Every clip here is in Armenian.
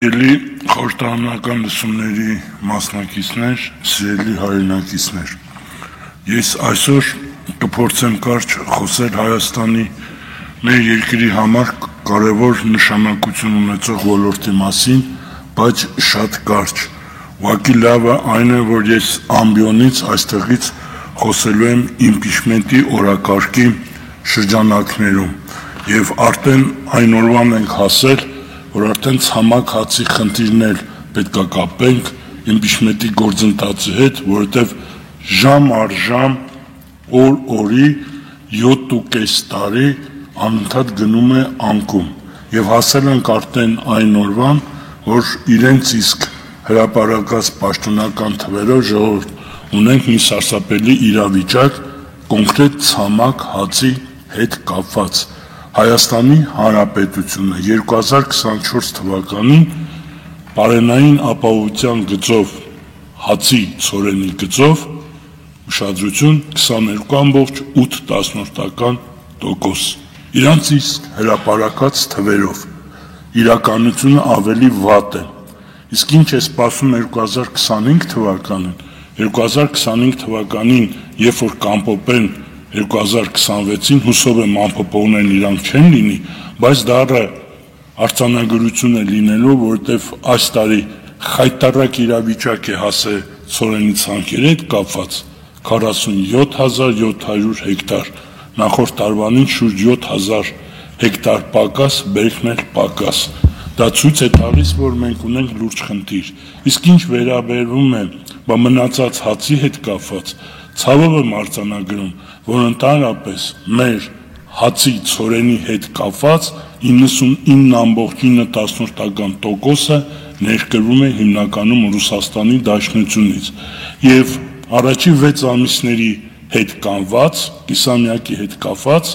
Ելի խորհրդարանական լսումների մասնակիցներ, սիրելի հայրենակիցներ, ես այսօր կփորձեմ կարճ խոսել Հայաստանի մեր երկրի համար կարևոր նշանակություն ունեցող ոլորտի մասին, բայց շատ կարճ։ Ուղղակի լավը այն է, որ ես ամբիոնից այստեղից խոսելու եմ իմպիչմենտի օրակարգի շրջանակներում եւ արդեն այն օրվան ենք հասել, որ արդեն ցամաք հացի խնդիրներ պետք է կապենք իմպիչմենտի գործընթացի հետ, որովհետև ժամ առ ժամ, օր օրի 7.5 տարի անընդհատ գնում է անկում եւ հասել ենք արդեն այն օրվան, որ իրենց իսկ հրապարակած պաշտոնական թվերով ժողովուրդ ունենք մի սարսափելի իրավիճակ կոնկրետ ցամաք հացի հետ կապված։ Հայաստանի Հանրապետությունը 2024 թվականին պարենային ապահովության գծով հացի ցորենի գծով ուշադրություն 22.8%։ Իրանց իսկ հրապարակած թվերով իրականությունը ավելի վատ է։ Իսկ ինչ է սպասում 2025 թվականին։ 2025 թվականին, երբ որ կամփոփեն 2026-ին, հուսով եմ ամփոփողներն իրանք չեն լինի, բայց դառը արձանագրություն է լինելու, որովհետև այս տարի խայտառակ իրավիճակ է հասել ցորենի ցանքերի հետ կապված 47700 հեկտար, նախորդ տարվանին շուրջ 7000 հեկտար պակաս, բերքն էլ պակաս։ Դա ցույց է տալիս, որ մենք ունենք լուրջ խնդիր։ Իսկ ինչ վերաբերվում է մնացած հացի հետ կապված, ցավով եմ արձանագրում, որ ընդհանրապես մեր հացի ցորենի հետ կապված 99.9%-ը ներկրվում է հիմնականում Ռուսաստանի Դաշնությունից եւ առաջի 6 ամիսների հետ կապված, կիսամյակի հետ կապված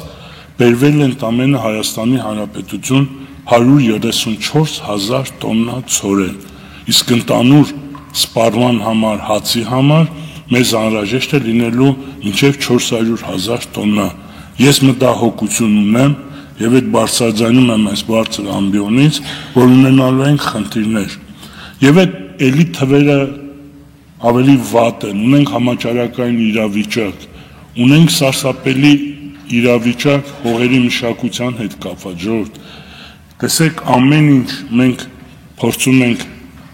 բերվել են ամենը Հայաստանի Հանրապետություն 134,000 տոննա ցորեն, իսկ ընդհանուր սպառման համար հացի համար մեզ անհրաժեշտ է լինելու մինչև 400,000 տոննա։ Ես մտահոգություն ունեմ եւ այդ բարձրաձայնում եմ այս բարձր ամբիոնից, որ ունենալու ենք խնդիրներ։ Եվ այդ էլի թվերը ավելի վատ են, ունենք համաճարակային իրավիճակ, ունենք սարսափելի իրավիճակ հողերի մշակության հետ կապված, ժողովուրդ։ Տեսեք, ամեն ինչ մենք փորձում ենք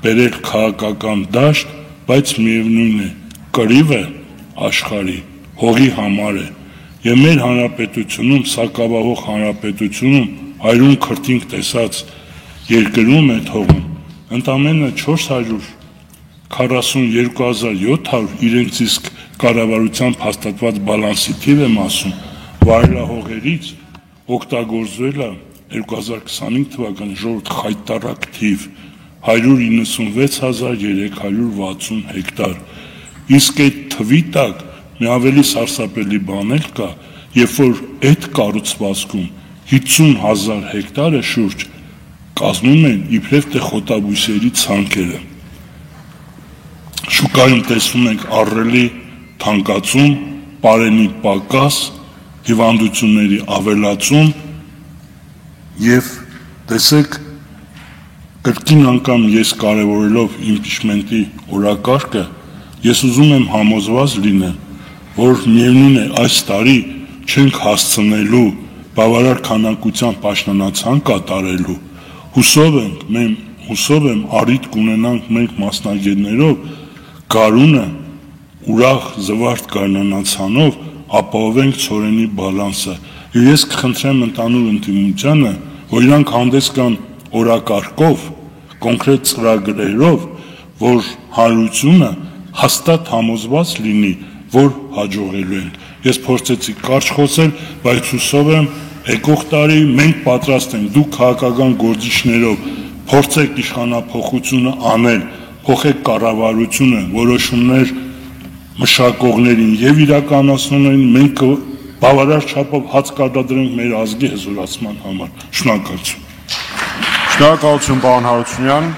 բերել քաղաքական դաշտ, բայց միևնույն է, կռիվը աշխարհի հողի համար է եւ մեր հանրապետությունում, սակավահող հանրապետությունում հայրուն քրտինք տեսած երկրում այդ հողում ընդամենը 442,700 իրենց իսկ կառավարությամբ հաստատված բալանսի թիվ եմ ասում, վայրահողերից օգտագործվել է 2025 թվականի ժողովուրդ խայտառակ թիվ 196,360 հեկտար։ Իսկ այդ թվի տակ մի ավելի սարսափելի բան էլ կա, երբ որ այդ կառուցվածքում 50,000 հեկտարը շուրջ կազմում են իբրև թե խոտաբույսերի ցանքերը։ Շուկայում տեսնում ենք ահռելի թանկացում, պարենի պակաս, հիվանդությունների ավելացում եւ տեսեք կրկին անգամ ես կարևորելով իմպիչմենտի օրակարգը ես ուզում եմ համոզված լինեմ, որ միևնույն է այս տարի չենք հասցնելու բավարար քանակության պաշտոնացան կատարելու, հուսով եմ առիթ կունենանք մենք մասնագետներով գարունը ուրախ զվարթ գարնանացանով ապահովենք ցորենի բալանսը։ Եվ ես կխնդրեմ ընդհանուր ընդդիմությանը, որ իրանք հանդես գան օրակարգով, կոնկրետ ծրագրերով, որ հանրությունը հաստատ համոզված լինի, որ հաջողելու են։ Ես փորձեցի կարճ խոսել, բայց հուսով եմ եկող տարի մենք պատրաստ ենք, դուք քաղաքական գործիչներով փորձեք իշխանափոխությունը անել, փոխեք կառավարությունը, որոշումներ մշակողներին եւ իրականացնողներին, մենք բավարար չափով հաց կարտադրենք մեր ազգի հզորացման համար։ Շնորհակալություն։ Շնորհակալություն, պարոն Հարությունյան։